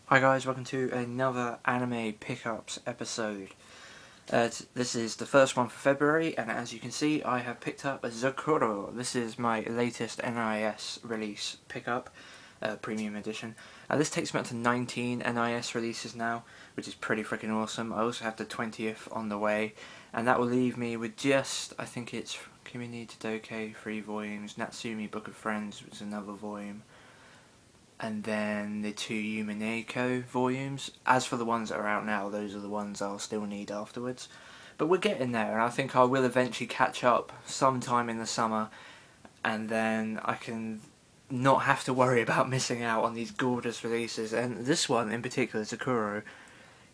Hi guys, welcome to another anime pickups episode. This is the first one for February, and as you can see I have picked up a Zakuro. This is my latest NIS release pickup, Premium Edition. This takes me up to 19 NIS releases now, which is pretty freaking awesome. I also have the 20th on the way, and that will leave me with just, I think it's Kimi ni Todoke, 3 volumes, Natsumi Book of Friends, which is another volume, and then the 2 Yumineko volumes. As for the ones that are out now, those are the ones I'll still need afterwards. But we're getting there, and I think I will eventually catch up sometime in the summer, and then I can not have to worry about missing out on these gorgeous releases. And this one in particular, Zakuro,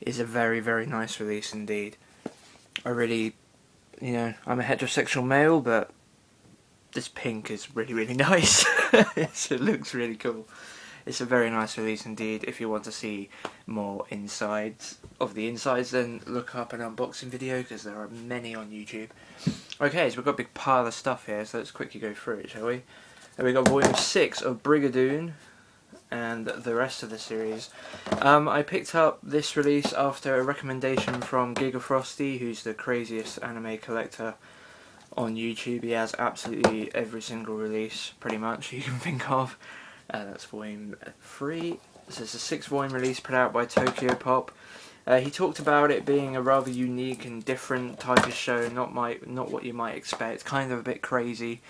is a very, very nice release indeed. I really, I'm a heterosexual male, but this pink is really, really nice. It looks really cool. It's a very nice release indeed. If you want to see more insides of the insides, then look up an unboxing video, because there are many on YouTube. Okay, so we've got a big pile of stuff here, so let's quickly go through it, shall we? And we've got volume 6 of Brigadoon and the rest of the series. I picked up this release after a recommendation from Giga Frosty, who's the craziest anime collector on YouTube. He has absolutely every single release, pretty much, you can think of. That's volume 3. This is a 6 volume release put out by Tokyopop. He talked about it being a rather unique and different type of show, not what you might expect, kind of a bit crazy.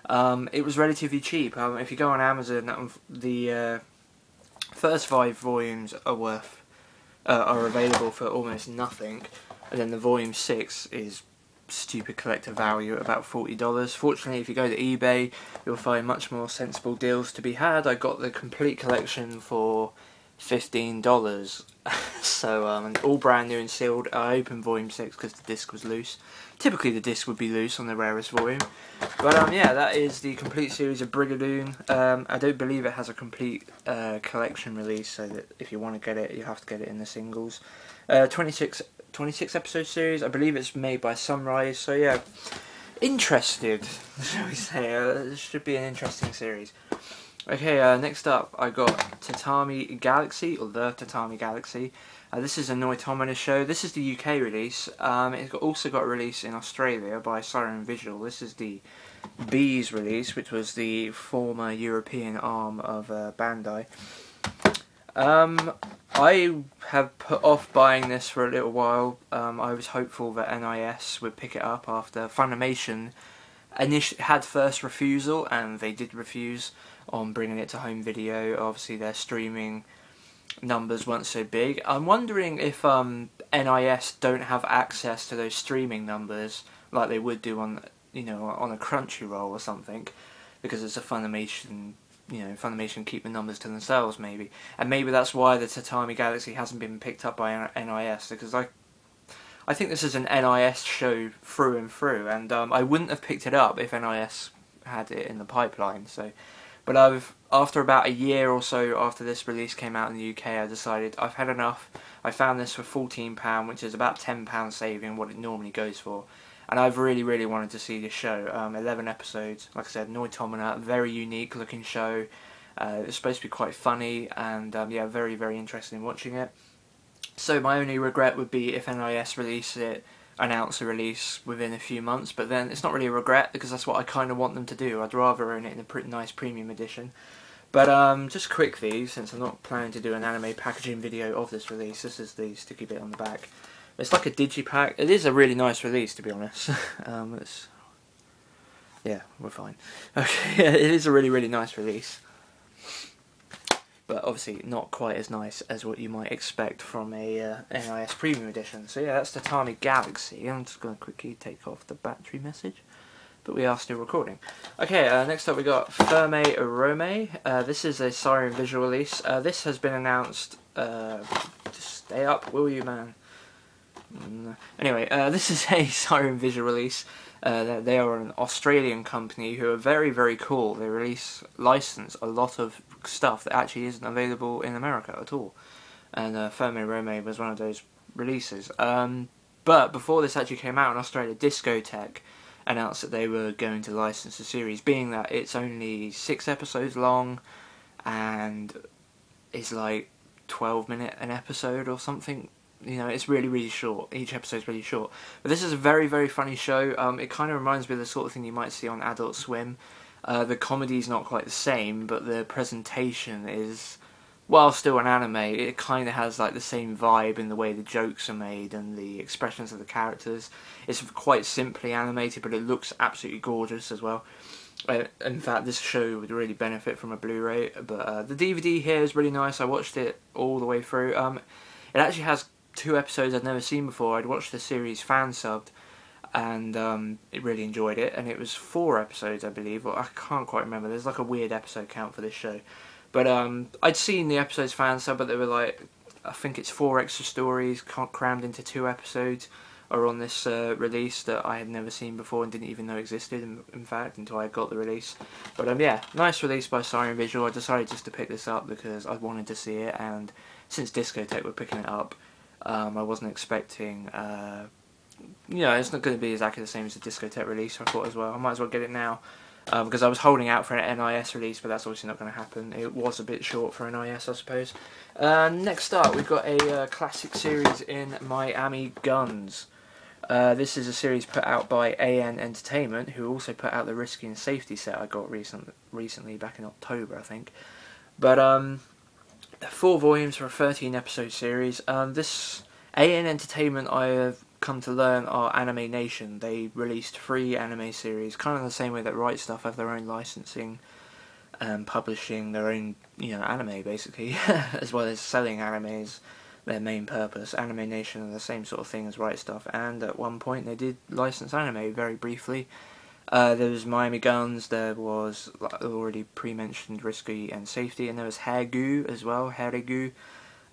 It was relatively cheap. If you go on Amazon, the first 5 volumes are available for almost nothing, and then the volume 6 is stupid collector value at about $40. Fortunately, if you go to eBay, you'll find much more sensible deals to be had. I got the complete collection for $15. So all brand new and sealed. I opened volume 6 because the disc was loose. Typically the disc would be loose on the rarest volume. But yeah, that is the complete series of Brigadoon. I don't believe it has a complete collection release, so that if you want to get it, you have to get it in the singles. 26 episode series. I believe it's made by Sunrise, so yeah, interested, shall we say. This should be an interesting series. Okay, next up I got Tatami Galaxy, or The Tatami Galaxy. This is a noitaminA show. This is the UK release. It's also got a release in Australia by Siren Visual. This is the Bees release, which was the former European arm of Bandai. I have put off buying this for a little while. I was hopeful that NIS would pick it up after Funimation had first refusal, and they did refuse on bringing it to home video. Obviously their streaming numbers weren't so big. I'm wondering if NIS don't have access to those streaming numbers like they would do on on a Crunchyroll or something, because it's a Funimation. Funimation keep the numbers to themselves, maybe. And maybe that's why the Tatami Galaxy hasn't been picked up by NIS, because I think this is an NIS show through and through, and I wouldn't have picked it up if NIS had it in the pipeline. But after about a year or so after this release came out in the UK, I decided I've had enough. I found this for £14, which is about £10 saving what it normally goes for. And I've really, really wanted to see this show. 11 episodes, like I said, noitaminA, very unique looking show. It's supposed to be quite funny, and yeah, very, very interested in watching it. So my only regret would be if NIS announce a release within a few months, but then it's not really a regret, because that's what I kind of want them to do. I'd rather own it in a pretty nice premium edition. But just quickly, since I'm not planning to do an anime packaging video of this release, this is the sticky bit on the back. It's like a digipack. It is a really nice release, to be honest. Yeah, we're fine. Okay, it is a really, really nice release. But obviously not quite as nice as what you might expect from a NIS Premium Edition. So yeah, that's the Tatami Galaxy. I'm just going to quickly take off the battery message. But we are still recording. Okay, next up we got Ferme Rome. This is a Siren Visual release. This has been announced... just stay up, will you, man? Anyway, this is a Siren Visual release. They are an Australian company who are very, very cool. They license a lot of stuff that actually isn't available in America at all. And Ferme Rome was one of those releases. But before this actually came out in Australia, Discotek announced that they were going to license the series, being that it's only 6 episodes long and is like 12-minute an episode or something. You know, it's really, really short. Each episode's really short. But this is a very, very funny show. It kind of reminds me of the sort of thing you might see on Adult Swim. The comedy's not quite the same, but the presentation is, while still an anime, it kind of has like the same vibe in the way the jokes are made and the expressions of the characters. It's quite simply animated, but it looks absolutely gorgeous as well. In fact, this show would really benefit from a Blu-ray, but the DVD here is really nice. I watched it all the way through. It actually has 2 episodes I'd never seen before. I'd watched the series fan-subbed, and it really enjoyed it, and it was 4 episodes, I believe, or I can't quite remember. There's like a weird episode count for this show. But I'd seen the episodes fan-subbed, but they were like, I think it's 4 extra stories crammed into 2 episodes, are on this release that I had never seen before and didn't even know existed, in fact, until I got the release. But yeah, nice release by Siren Visual. I decided just to pick this up because I wanted to see it, and since Discotek were picking it up, I wasn't expecting, you know, it's not going to be exactly the same as the Discotek release, so I thought as well, I might as well get it now. Because I was holding out for an NIS release, but that's obviously not going to happen. It was a bit short for NIS, I suppose. Next up, we've got a classic series in Miami Guns. This is a series put out by AN Entertainment, who also put out the Risky and Safety set I got recently, back in October, I think. But 4 volumes for a 13-episode series. This AN Entertainment, I have come to learn, are Anime Nation. They released 3 anime series, kind of the same way that Right Stuff have their own licensing and publishing their own, you know, anime basically, as well as selling animes. Their main purpose. Anime Nation are the same sort of thing as Right Stuff, and at one point they did license anime very briefly. There was Miami Guns, there was already pre-mentioned Risky and Safety, and there was Hairgu as well, Hairgu.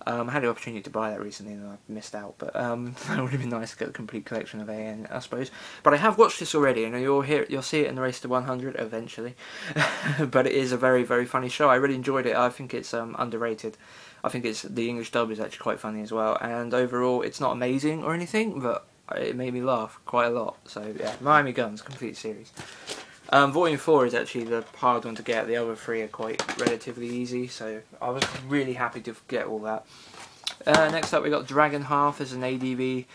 I had the opportunity to buy that recently and I missed out, but that would have been nice to get the complete collection of AN, I suppose. But I have watched this already, and you'll see it in the Race to 100 eventually. But it is a very, very funny show. I really enjoyed it. I think it's underrated. I think the English dub is actually quite funny as well, and overall it's not amazing or anything, but it made me laugh quite a lot. So yeah, Miami Guns, complete series. Volume 4 is actually the hard one to get. The other 3 are quite relatively easy, so I was really happy to get all that. Next up we got Dragon Half as an ADV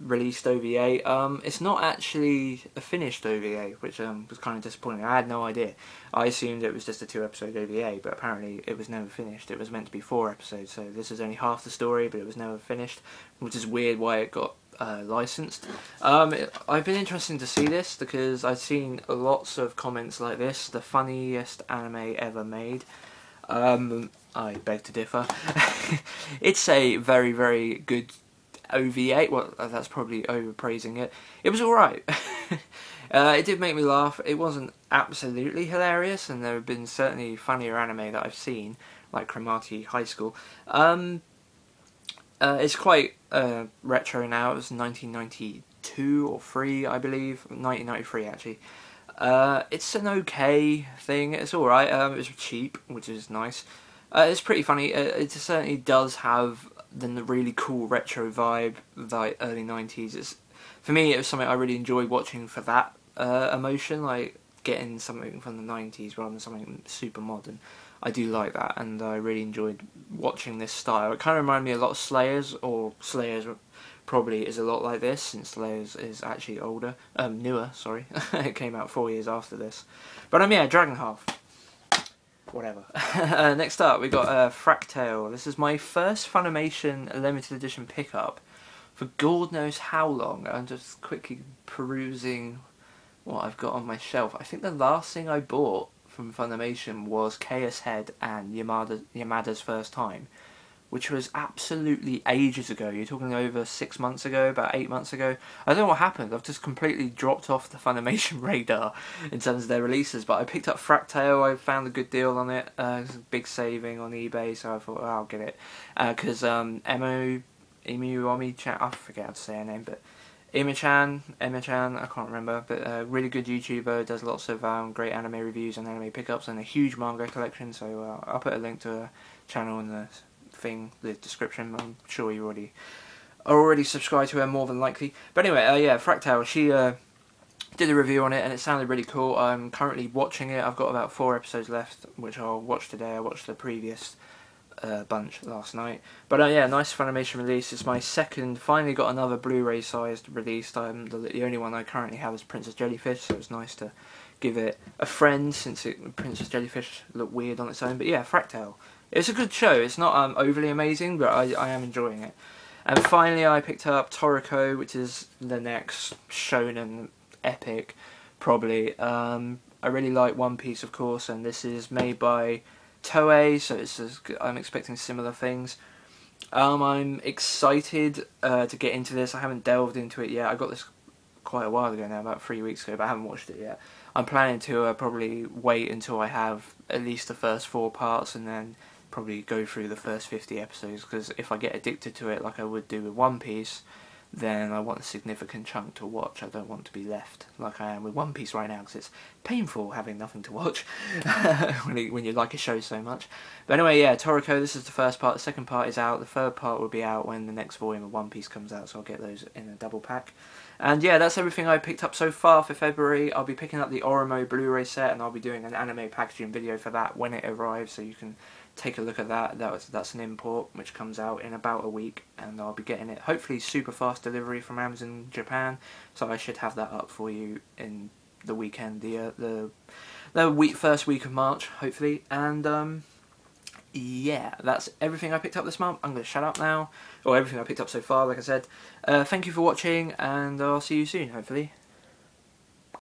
released OVA. It's not actually a finished OVA, which was kind of disappointing. I had no idea. I assumed it was just a 2-episode OVA, but apparently it was never finished. It was meant to be 4 episodes, so this is only half the story, but it was never finished, which is weird why it got licensed. I've been interested to see this because I've seen lots of comments like this, the funniest anime ever made. I beg to differ. It's a very, very good OVA. Well, that's probably overpraising it. It was alright. It did make me laugh. It wasn't absolutely hilarious, and there have been certainly funnier anime that I've seen, like Cromartie High School. It's quite retro now. It was 1992 or 3, I believe. 1993, actually. It's an okay thing. It's alright. It was cheap, which is nice. It's pretty funny. It certainly does have the really cool retro vibe, like early 90s. For me, it was something I really enjoyed watching for that emotion, like getting something from the 90s rather than something super modern. I do like that, and I really enjoyed watching this style. It kind of reminded me a lot of Slayers, or Slayers probably is a lot like this, since Slayers is actually newer, sorry. It came out 4 years after this. But yeah, Dragon Half. Whatever. Next up, we got Fractale. This is my first Funimation Limited Edition pickup for God knows how long. I'm just quickly perusing what I've got on my shelf. I think the last thing I bought from Funimation was Chaos Head and Yamada's First Time, which was absolutely ages ago. You're talking over 6 months ago, about 8 months ago. I don't know what happened. I've just completely dropped off the Funimation radar in terms of their releases. But I picked up Fractale. I found a good deal on it. It was a big saving on eBay, so I thought, oh, I'll get it. Because Emu-Omi-chan, I forget how to say her name, but Emma-chan, I can't remember, but a really good YouTuber, does lots of great anime reviews and anime pickups, and a huge manga collection. So I'll put a link to her channel in the description. I'm sure you are already subscribed to her, more than likely. But anyway, yeah, Fractale, she did a review on it and it sounded really cool. I'm currently watching it. I've got about 4 episodes left, which I'll watch today. I watched the previous bunch last night. But yeah, nice Funimation release. It's my second, finally got another Blu-ray sized release. The only one I currently have is Princess Jellyfish, so it was nice to give it a friend since Princess Jellyfish looked weird on its own. But yeah, Fractale. It's a good show. It's not overly amazing, but I am enjoying it. And finally I picked up Toriko, which is the next Shonen Epic, probably. I really like One Piece, of course, and this is made by Toei, so I'm expecting similar things. I'm excited to get into this. I haven't delved into it yet. I got this quite a while ago now, about 3 weeks ago, but I haven't watched it yet. I'm planning to probably wait until I have at least the first 4 parts and then probably go through the first 50 episodes, because if I get addicted to it like I would do with One Piece, then I want a significant chunk to watch. I don't want to be left like I am with One Piece right now, because it's painful having nothing to watch when you like a show so much. But anyway, yeah, Toriko, this is the first part. The second part is out. The third part will be out when the next volume of One Piece comes out, so I'll get those in a double pack. And yeah, that's everything I picked up so far for February. I'll be picking up the Oromo Blu-ray set, and I'll be doing an anime packaging video for that when it arrives, so you can take a look at that. That's an import which comes out in about a week, and I'll be getting it hopefully super fast delivery from Amazon Japan, so I should have that up for you in the weekend, the first week of March, hopefully. And yeah, that's everything I picked up this month. I'm going to shut up now, or everything I picked up so far, like I said. Thank you for watching, and I'll see you soon, hopefully.